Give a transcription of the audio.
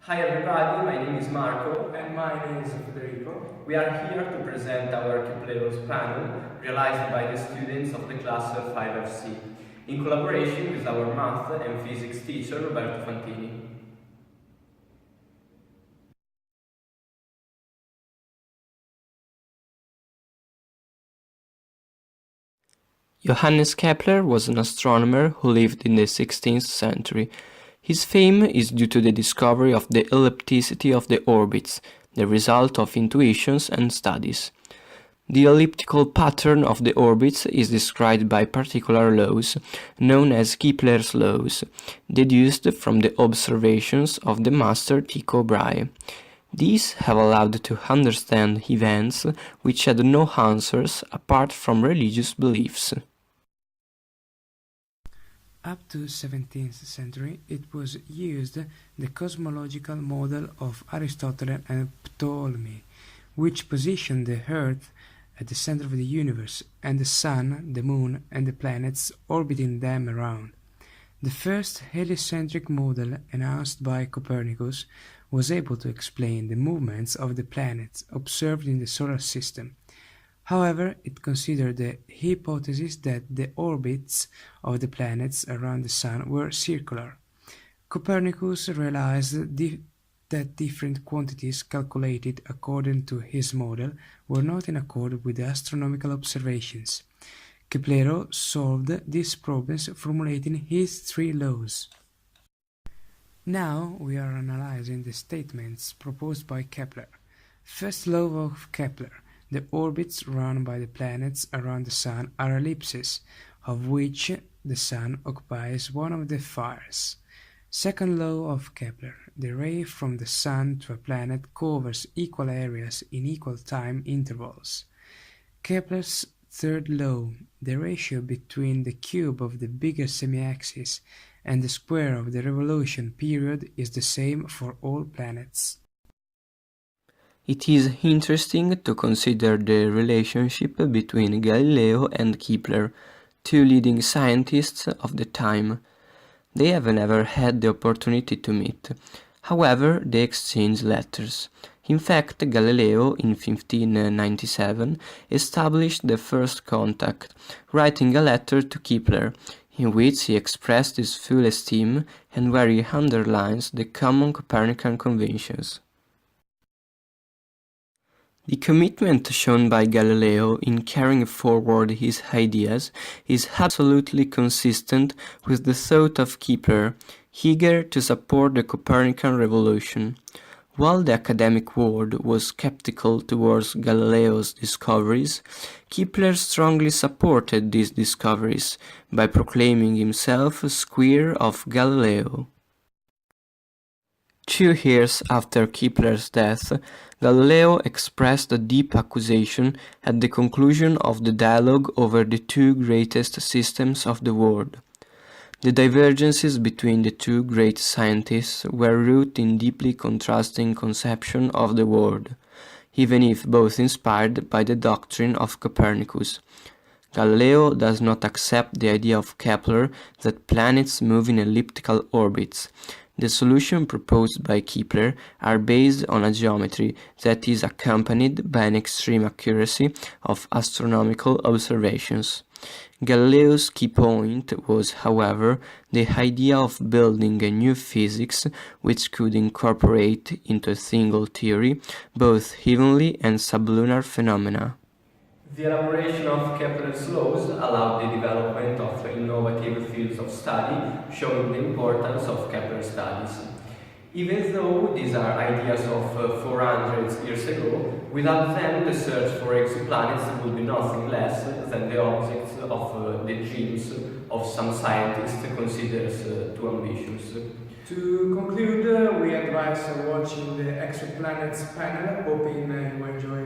Hi everybody, my name is Marco. And my name is Federico. We are here to present our Keplero's panel, realized by the students of the class 5FC, in collaboration with our math and physics teacher Roberto Fantini. Johannes Kepler was an astronomer who lived in the 16th century. His fame is due to the discovery of the ellipticity of the orbits, the result of intuitions and studies. The elliptical pattern of the orbits is described by particular laws, known as Kepler's laws, deduced from the observations of the master Tycho Brahe. These have allowed to understand events which had no answers apart from religious beliefs. Up to 17th century, it was used the cosmological model of Aristotle and Ptolemy, which positioned the Earth at the center of the universe and the Sun, the Moon, and the planets orbiting them around. The first heliocentric model, announced by Copernicus, was able to explain the movements of the planets observed in the solar system. However, it considered the hypothesis that the orbits of the planets around the Sun were circular. Copernicus realized that different quantities calculated according to his model were not in accord with the astronomical observations. Keplero solved these problems formulating his three laws. Now we are analyzing the statements proposed by Kepler. First law of Kepler: the orbits run by the planets around the Sun are ellipses, of which the Sun occupies one of the fires. Second law of Kepler: the ray from the Sun to a planet covers equal areas in equal time intervals. Kepler's third law: the ratio between the cube of the bigger semi-axis and the square of the revolution period is the same for all planets. It is interesting to consider the relationship between Galileo and Kepler, two leading scientists of the time. They have never had the opportunity to meet. However, they exchanged letters. In fact, Galileo, in 1597, established the first contact, writing a letter to Kepler, in which he expressed his full esteem and where he underlines the common Copernican conventions. The commitment shown by Galileo in carrying forward his ideas is absolutely consistent with the thought of Kepler, eager to support the Copernican revolution. While the academic world was skeptical towards Galileo's discoveries, Kepler strongly supported these discoveries by proclaiming himself a squire of Galileo. 2 years after Kepler's death, Galileo expressed a deep accusation at the conclusion of the dialogue over the two greatest systems of the world. The divergences between the two great scientists were rooted in deeply contrasting conceptions of the world, even if both inspired by the doctrine of Copernicus. Galileo does not accept the idea of Kepler that planets move in elliptical orbits. The solutions proposed by Kepler are based on a geometry that is accompanied by an extreme accuracy of astronomical observations. Galileo's key point was, however, the idea of building a new physics which could incorporate into a single theory both heavenly and sublunar phenomena. The elaboration of Kepler's laws allowed the development of innovative fields of study, showing the importance of Kepler's studies. Even though these are ideas of 400 years ago, without them the search for exoplanets would be nothing less than the objects of the dreams of some scientists considers too ambitious. To conclude, we advise watching the Exoplanets panel, hoping you enjoy